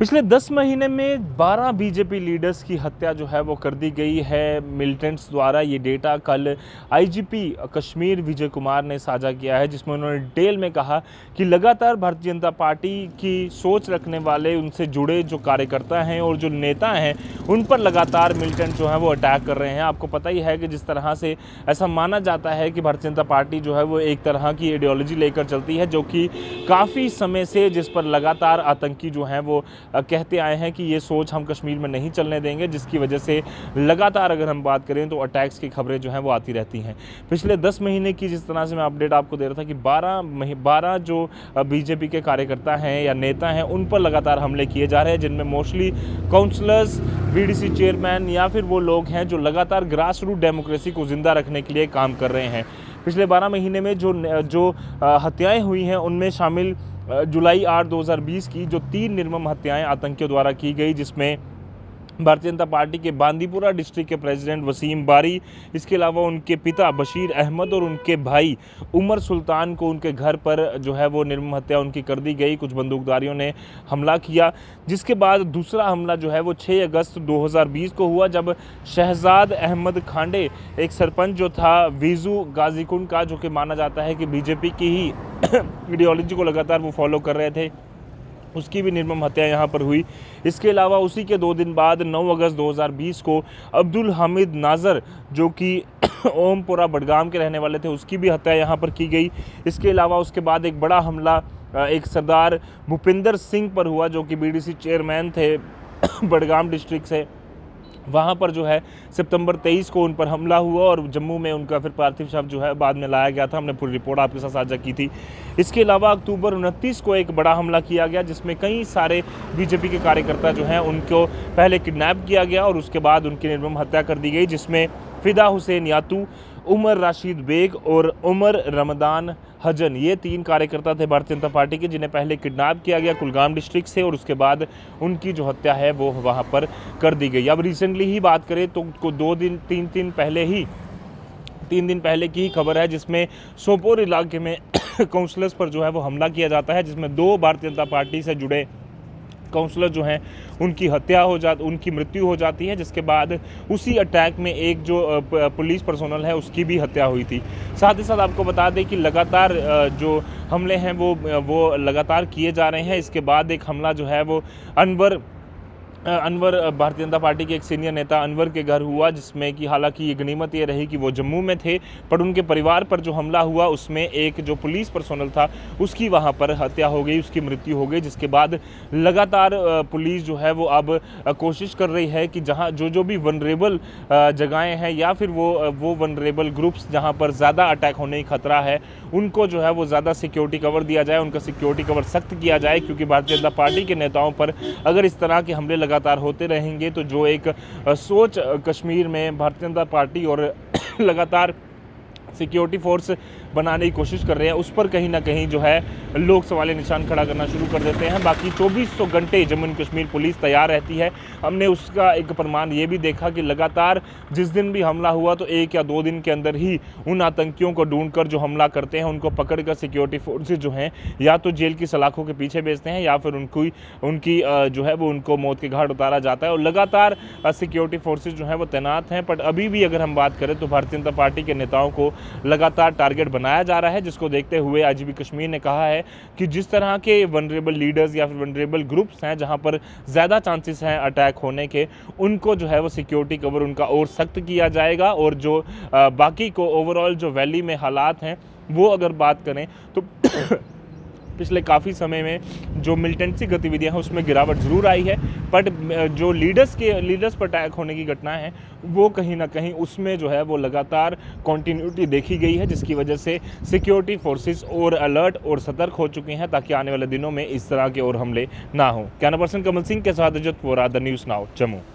पिछले 10 महीने में 12 बीजेपी लीडर्स की हत्या जो है वो कर दी गई है मिलिटेंट्स द्वारा। ये डेटा कल आईजीपी कश्मीर विजय कुमार ने साझा किया है, जिसमें उन्होंने डिटेल में कहा कि लगातार भारतीय जनता पार्टी की सोच रखने वाले, उनसे जुड़े जो कार्यकर्ता हैं और जो नेता हैं, उन पर लगातार मिलिटेंट जो है वो अटैक कर रहे हैं। आपको पता ही है कि जिस तरह से ऐसा माना जाता है कि भारतीय जनता पार्टी जो है वो एक तरह की आइडियोलॉजी लेकर चलती है, जो कि काफ़ी समय से जिस पर लगातार आतंकी जो हैं वो कहते आए हैं कि ये सोच हम कश्मीर में नहीं चलने देंगे, जिसकी वजह से लगातार अगर हम बात करें तो अटैक्स की खबरें जो हैं वो आती रहती हैं। पिछले 10 महीने की जिस तरह से मैं अपडेट आपको दे रहा था कि 12 जो बीजेपी के कार्यकर्ता हैं या नेता हैं, उन पर लगातार हमले किए जा रहे हैं, जिनमें मोस्टली काउंसलर्स, बीडीसी चेयरमैन या फिर वो लोग हैं जो लगातार ग्रास रूट डेमोक्रेसी को जिंदा रखने के लिए काम कर रहे हैं। पिछले 12 महीने में जो हत्याएं हुई हैं, उनमें शामिल जुलाई 8, 2020 की जो 3 निर्मम हत्याएं आतंकियों द्वारा की गई, जिसमें भारतीय जनता पार्टी के बांदीपुरा डिस्ट्रिक्ट के प्रेसिडेंट वसीम बारी, इसके अलावा उनके पिता बशीर अहमद और उनके भाई उमर सुल्तान को उनके घर पर जो है वो निर्मम हत्या उनकी कर दी गई। कुछ बंदूकधारियों ने हमला किया, जिसके बाद दूसरा हमला जो है वो 6 अगस्त 2020 को हुआ, जब शहजाद अहमद खांडे, एक सरपंच जो था वीजू गाजीकुंड का, जो कि माना जाता है कि बीजेपी की ही आइडियोलॉजी को लगातार वो फॉलो कर रहे थे, उसकी भी निर्मम हत्या यहाँ पर हुई। इसके अलावा उसी के 2 दिन बाद 9 अगस्त 2020 को अब्दुल हामिद नाजर, जो कि ओमपुरा बडगाम के रहने वाले थे, उसकी भी हत्या यहाँ पर की गई। इसके अलावा उसके बाद एक बड़ा हमला एक सरदार भूपिंदर सिंह पर हुआ, जो कि बीडीसी चेयरमैन थे बडगाम डिस्ट्रिक्ट से। वहाँ पर जो है सितंबर 23 को उन पर हमला हुआ और जम्मू में उनका फिर पार्थिव शव जो है बाद में लाया गया था। हमने पूरी रिपोर्ट आपके साथ साझा की थी। इसके अलावा अक्टूबर 29 को एक बड़ा हमला किया गया, जिसमें कई सारे बीजेपी के कार्यकर्ता जो हैं उनको पहले किडनैप किया गया और उसके बाद उनकी निर्मम हत्या कर दी गई, जिसमें फिदा हुसैन यातू, उमर राशिद बेग और उमर रमदान हजन, ये 3 कार्यकर्ता थे भारतीय जनता पार्टी के, जिन्हें पहले किडनैप किया गया कुलगाम डिस्ट्रिक्ट से और उसके बाद उनकी जो हत्या है वो वहाँ पर कर दी गई। अब रिसेंटली ही बात करें तो 3 दिन पहले की ही खबर है, जिसमें सोपोर इलाके में काउंसलर्स पर जो है वो हमला किया जाता है, जिसमें 2 भारतीय जनता पार्टी से जुड़े काउंसलर जो हैं उनकी मृत्यु हो जाती है, जिसके बाद उसी अटैक में एक जो पुलिस पर्सोनल है उसकी भी हत्या हुई थी। साथ ही साथ आपको बता दें कि लगातार जो हमले हैं वो लगातार किए जा रहे हैं। इसके बाद एक हमला जो है वो अनवर भारतीय जनता पार्टी के एक सीनियर नेता अनवर के घर हुआ, जिसमें कि हालांकि ये गनीमत ये रही कि वो जम्मू में थे, पर उनके परिवार पर जो हमला हुआ उसमें एक जो पुलिस पर्सोनल था उसकी वहां पर हत्या हो गई, उसकी मृत्यु हो गई। जिसके बाद लगातार पुलिस जो है वो अब कोशिश कर रही है कि जहां जो भी वनरेबल जगहें हैं या फिर वो वनरेबल ग्रुप्स जहां पर ज़्यादा अटैक होने का खतरा है, उनको जो है वो ज़्यादा सिक्योरिटी कवर दिया जाए, उनका सिक्योरिटी कवर सख्त किया जाए, क्योंकि भारतीय जनता पार्टी के नेताओं पर अगर इस तरह के हमले लगातार होते रहेंगे तो जो एक सोच कश्मीर में भारतीय जनता पार्टी और लगातार सिक्योरिटी फोर्स बनाने की कोशिश कर रहे हैं, उस पर कहीं ना कहीं जो है लोग सवालिया निशान खड़ा करना शुरू कर देते हैं। बाकी 2400 घंटे जम्मू एंड कश्मीर पुलिस तैयार रहती है। हमने उसका एक प्रमाण ये भी देखा कि लगातार जिस दिन भी हमला हुआ तो 1 या 2 दिन के अंदर ही उन आतंकियों को ढूंढकर जो हमला करते हैं उनको पकड़कर सिक्योरिटी फोर्सेज जो हैं या तो जेल की सलाखों के पीछे भेजते हैं या फिर उनकी जो है वो उनको मौत के घाट उतारा जाता है और लगातार सिक्योरिटी फोर्सेज जो हैं वो तैनात हैं। बट अभी भी अगर हम बात करें तो भारतीय जनता पार्टी के नेताओं को लगातार टारगेट बनाया जा रहा है, जिसको देखते हुए आईजीपी कश्मीर ने कहा है कि जिस तरह के वनरेबल लीडर्स या फिर वनरेबल ग्रुप्स हैं जहां पर ज़्यादा चांसेस हैं अटैक होने के, उनको जो है वो सिक्योरिटी कवर उनका और सख्त किया जाएगा। और जो बाकी को ओवरऑल जो वैली में हालात हैं वो अगर बात करें तो पिछले काफ़ी समय में जो मिलिटेंसी गतिविधियां हैं उसमें गिरावट ज़रूर आई है, बट जो लीडर्स पर अटैक होने की घटनाएं हैं वो कहीं ना कहीं उसमें जो है वो लगातार कंटिन्यूटी देखी गई है, जिसकी वजह से सिक्योरिटी फोर्सेस और अलर्ट और सतर्क हो चुके हैं ताकि आने वाले दिनों में इस तरह के और हमले ना हो। कैमरा पर्सन कमल सिंह के साथ Ajat Vora, the News Now, Jammu.